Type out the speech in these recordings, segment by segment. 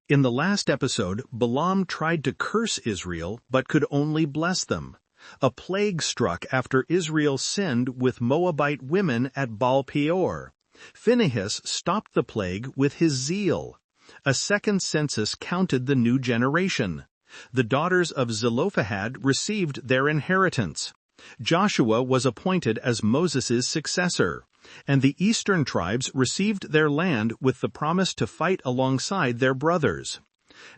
In the last episode, Balaam tried to curse Israel but could only bless them. A plague struck after Israel sinned with Moabite women at Baal-peor. Phinehas stopped the plague with his zeal. A second census counted the new generation. The daughters of Zelophehad received their inheritance. Joshua was appointed as Moses' successor, and the eastern tribes received their land with the promise to fight alongside their brothers.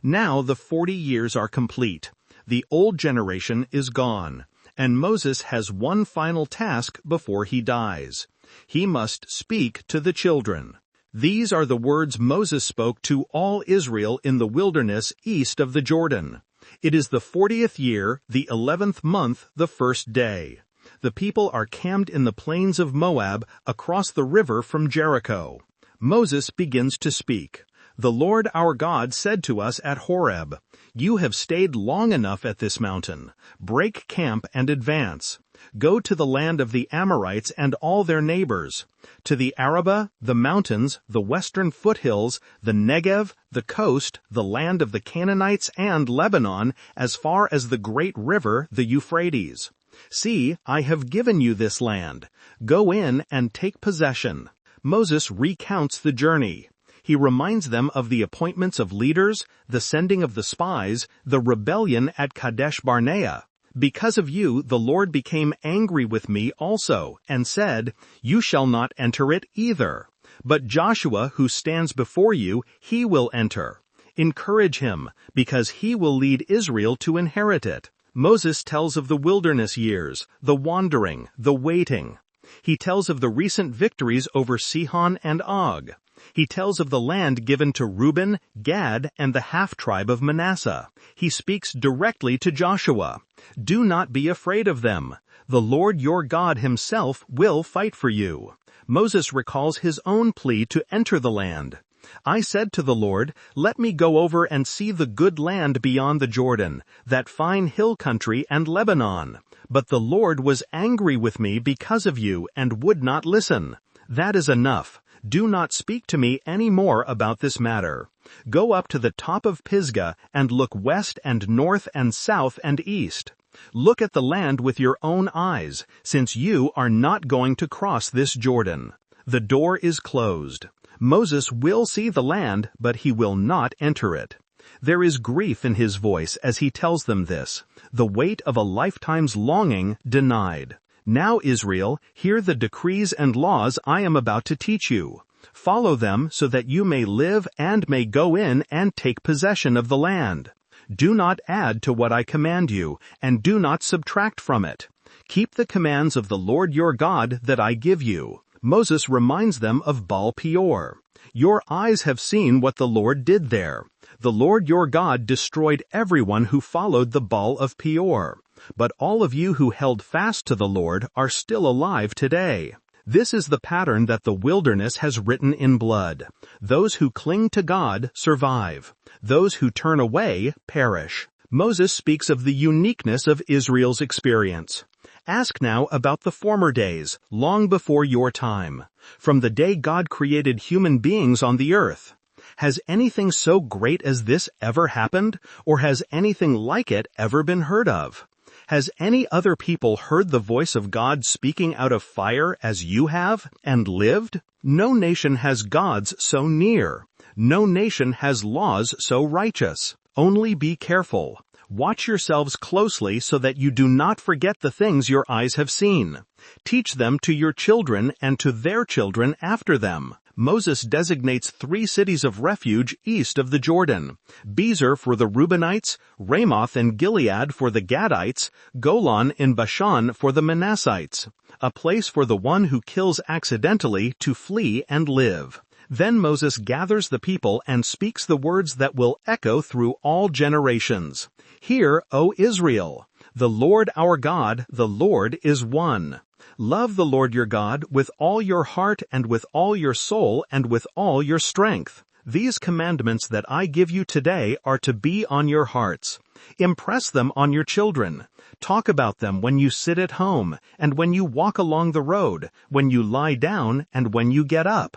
Now the 40 years are complete. The old generation is gone, and Moses has one final task before he dies. He must speak to the children. These are the words Moses spoke to all Israel in the wilderness east of the Jordan. It is the 40th year, the 11th month, the first day. The people are camped in the plains of Moab, across the river from Jericho. Moses begins to speak. The Lord our God said to us at Horeb, "You have stayed long enough at this mountain. Break camp and advance. Go to the land of the Amorites and all their neighbors, to the Arabah, the mountains, the western foothills, the Negev, the coast, the land of the Canaanites and Lebanon, as far as the great river, the Euphrates. See, I have given you this land. Go in and take possession." Moses recounts the journey. He reminds them of the appointments of leaders, the sending of the spies, the rebellion at Kadesh Barnea. "Because of you, the Lord became angry with me also, and said, 'You shall not enter it either. But Joshua, who stands before you, he will enter. Encourage him, because he will lead Israel to inherit it.'" Moses tells of the wilderness years, the wandering, the waiting. He tells of the recent victories over Sihon and Og. He tells of the land given to Reuben, Gad, and the half-tribe of Manasseh. He speaks directly to Joshua. "Do not be afraid of them. The Lord your God himself will fight for you." Moses recalls his own plea to enter the land. "I said to the Lord, 'Let me go over and see the good land beyond the Jordan, that fine hill country and Lebanon.' But the Lord was angry with me because of you and would not listen. That is enough. Do not speak to me any more about this matter. Go up to the top of Pisgah and look west and north and south and east. Look at the land with your own eyes, since you are not going to cross this Jordan. The door is closed. Moses will see the land, but he will not enter it." There is grief in his voice as he tells them this, the weight of a lifetime's longing denied. "Now, Israel, hear the decrees and laws I am about to teach you. Follow them so that you may live and may go in and take possession of the land. Do not add to what I command you, and do not subtract from it. Keep the commands of the Lord your God that I give you." Moses reminds them of Baal-peor. "Your eyes have seen what the Lord did there. The Lord your God destroyed everyone who followed the Baal of Peor. But all of you who held fast to the Lord are still alive today. This is the pattern that the wilderness has written in blood. Those who cling to God survive. Those who turn away perish." Moses speaks of the uniqueness of Israel's experience. "Ask now about the former days, long before your time, from the day God created human beings on the earth. Has anything so great as this ever happened, or has anything like it ever been heard of? Has any other people heard the voice of God speaking out of fire as you have, and lived? No nation has gods so near. No nation has laws so righteous. Only be careful. Watch yourselves closely so that you do not forget the things your eyes have seen. Teach them to your children and to their children after them." Moses designates 3 cities of refuge east of the Jordan: Bezer for the Reubenites, Ramoth in Gilead for the Gadites, Golan in Bashan for the Manassites, a place for the one who kills accidentally to flee and live. Then Moses gathers the people and speaks the words that will echo through all generations. "Hear, O Israel, the Lord our God, the Lord is one. Love the Lord your God with all your heart and with all your soul and with all your strength. These commandments that I give you today are to be on your hearts. Impress them on your children. Talk about them when you sit at home, and when you walk along the road, when you lie down, and when you get up.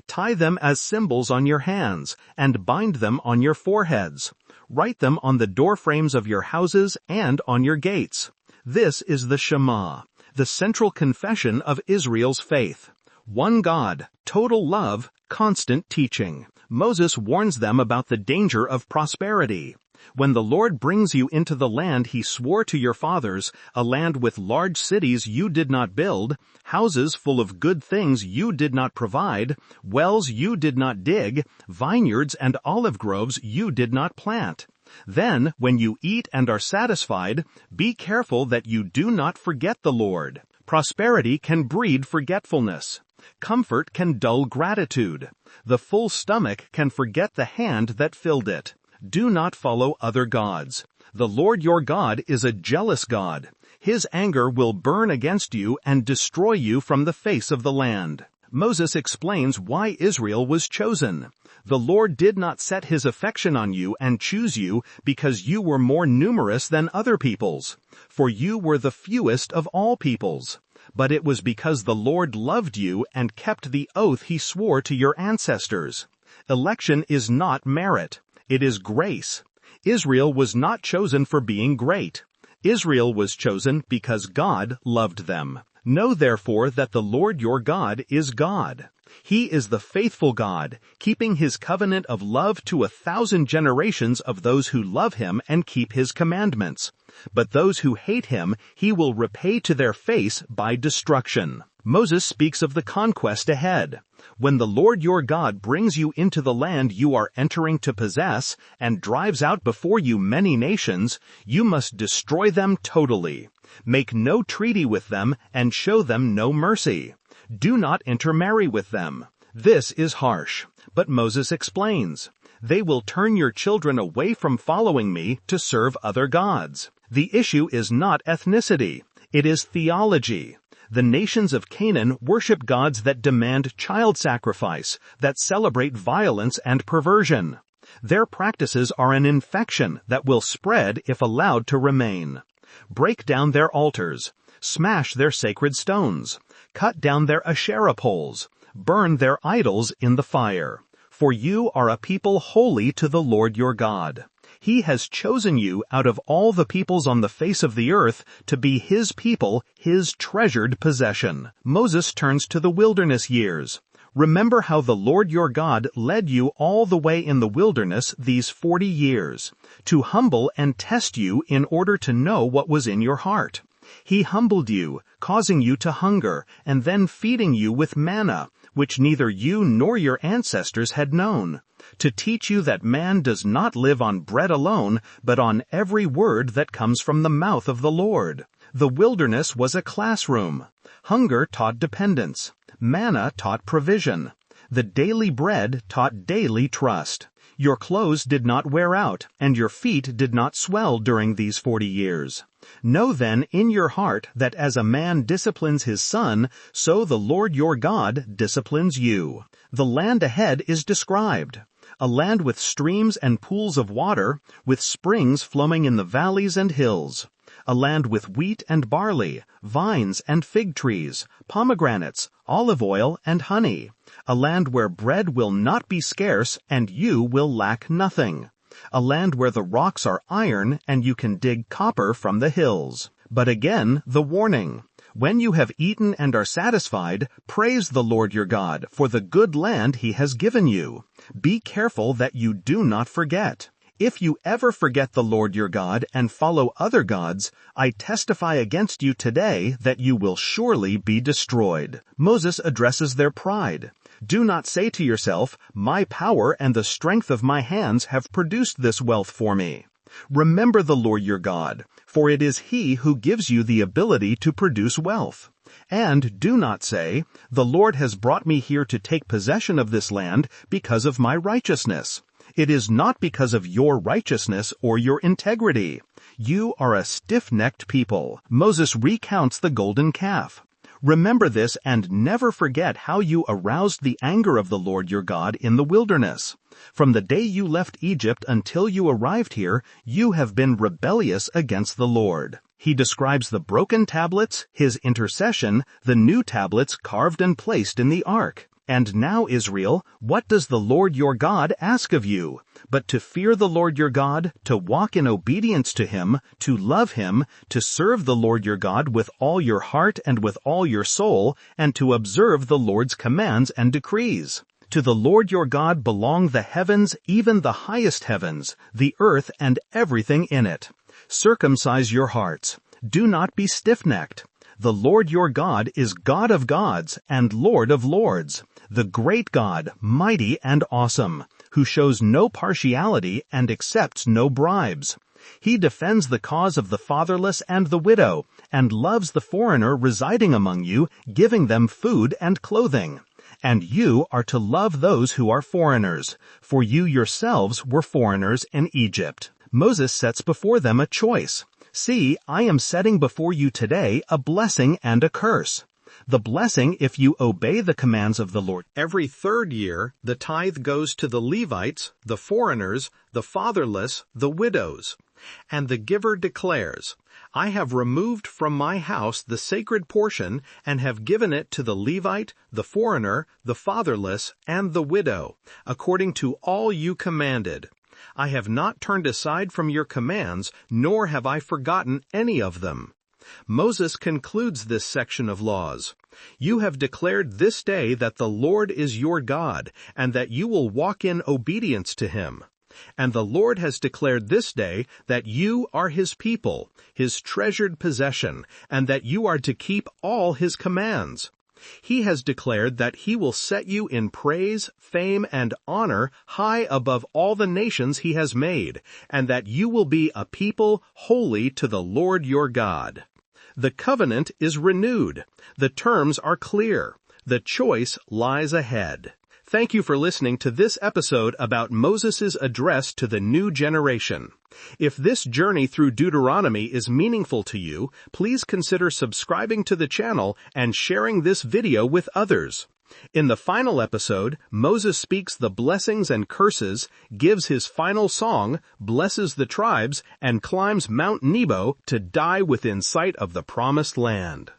Tie them as symbols on your hands, and bind them on your foreheads. Write them on the doorframes of your houses and on your gates. This is the Shema, the central confession of Israel's faith. One God, total love, constant teaching. Moses warns them about the danger of prosperity. When the Lord brings you into the land he swore to your fathers, a land with large cities you did not build, houses full of good things you did not provide, wells you did not dig, vineyards and olive groves you did not plant. Then, when you eat and are satisfied, be careful that you do not forget the Lord. Prosperity can breed forgetfulness. Comfort can dull gratitude. The full stomach can forget the hand that filled it. Do not follow other gods. The Lord your God is a jealous God. His anger will burn against you and destroy you from the face of the land. Moses explains why Israel was chosen. The Lord did not set his affection on you and choose you because you were more numerous than other peoples, for you were the fewest of all peoples. But it was because the Lord loved you and kept the oath he swore to your ancestors. Election is not merit. It is grace. Israel was not chosen for being great. Israel was chosen because God loved them. Know therefore that the Lord your God is God. He is the faithful God, keeping his covenant of love to 1,000 generations of those who love him and keep his commandments. But those who hate him he will repay to their face by destruction. Moses speaks of the conquest ahead. When the Lord your God brings you into the land you are entering to possess and drives out before you many nations, you must destroy them totally. Make no treaty with them and show them no mercy. Do not intermarry with them. This is harsh. But Moses explains, they will turn your children away from following me to serve other gods. The issue is not ethnicity. It is theology. The nations of Canaan worship gods that demand child sacrifice, that celebrate violence and perversion. Their practices are an infection that will spread if allowed to remain. Break down their altars, smash their sacred stones, cut down their Asherah poles, burn their idols in the fire. For you are a people holy to the Lord your God. He has chosen you out of all the peoples on the face of the earth to be his people, his treasured possession. Moses turns to the wilderness years. Remember how the Lord your God led you all the way in the wilderness these 40 years, to humble and test you in order to know what was in your heart. He humbled you, causing you to hunger, and then feeding you with manna, which neither you nor your ancestors had known, to teach you that man does not live on bread alone, but on every word that comes from the mouth of the Lord. The wilderness was a classroom. Hunger taught dependence. Manna taught provision. The daily bread taught daily trust. Your clothes did not wear out, and your feet did not swell during these 40 years. Know then in your heart that as a man disciplines his son, so the Lord your God disciplines you. The land ahead is described. A land with streams and pools of water, with springs flowing in the valleys and hills. A land with wheat and barley, vines and fig trees, pomegranates, olive oil and honey. A land where bread will not be scarce and you will lack nothing. A land where the rocks are iron and you can dig copper from the hills. But again, the warning. When you have eaten and are satisfied, praise the Lord your God for the good land he has given you. Be careful that you do not forget. If you ever forget the Lord your God and follow other gods, I testify against you today that you will surely be destroyed. Moses addresses their pride. Do not say to yourself, my power and the strength of my hands have produced this wealth for me. Remember the Lord your God, for it is he who gives you the ability to produce wealth. And do not say, the Lord has brought me here to take possession of this land because of my righteousness. It is not because of your righteousness or your integrity. You are a stiff-necked people. Moses recounts the golden calf. Remember this and never forget how you aroused the anger of the Lord your God in the wilderness. From the day you left Egypt until you arrived here, you have been rebellious against the Lord. He describes the broken tablets, his intercession, the new tablets carved and placed in the ark. And now, Israel, what does the Lord your God ask of you? But to fear the Lord your God, to walk in obedience to him, to love him, to serve the Lord your God with all your heart and with all your soul, and to observe the Lord's commands and decrees. To the Lord your God belong the heavens, even the highest heavens, the earth and everything in it. Circumcise your hearts. Do not be stiff-necked. The Lord your God is God of gods and Lord of lords, the great God, mighty and awesome, who shows no partiality and accepts no bribes. He defends the cause of the fatherless and the widow, and loves the foreigner residing among you, giving them food and clothing. And you are to love those who are foreigners, for you yourselves were foreigners in Egypt. Moses sets before them a choice. See, I am setting before you today a blessing and a curse. The blessing if you obey the commands of the Lord. Every third year, the tithe goes to the Levites, the foreigners, the fatherless, the widows. And the giver declares, I have removed from my house the sacred portion and have given it to the Levite, the foreigner, the fatherless, and the widow, according to all you commanded. I have not turned aside from your commands, nor have I forgotten any of them. Moses concludes this section of laws. You have declared this day that the Lord is your God, and that you will walk in obedience to him. And the Lord has declared this day that you are his people, his treasured possession, and that you are to keep all his commands. He has declared that he will set you in praise, fame, and honor high above all the nations he has made, and that you will be a people holy to the Lord your God. The covenant is renewed. The terms are clear. The choice lies ahead. Thank you for listening to this episode about Moses' address to the new generation. If this journey through Deuteronomy is meaningful to you, please consider subscribing to the channel and sharing this video with others. In the final episode, Moses speaks the blessings and curses, gives his final song, blesses the tribes, and climbs Mount Nebo to die within sight of the promised land.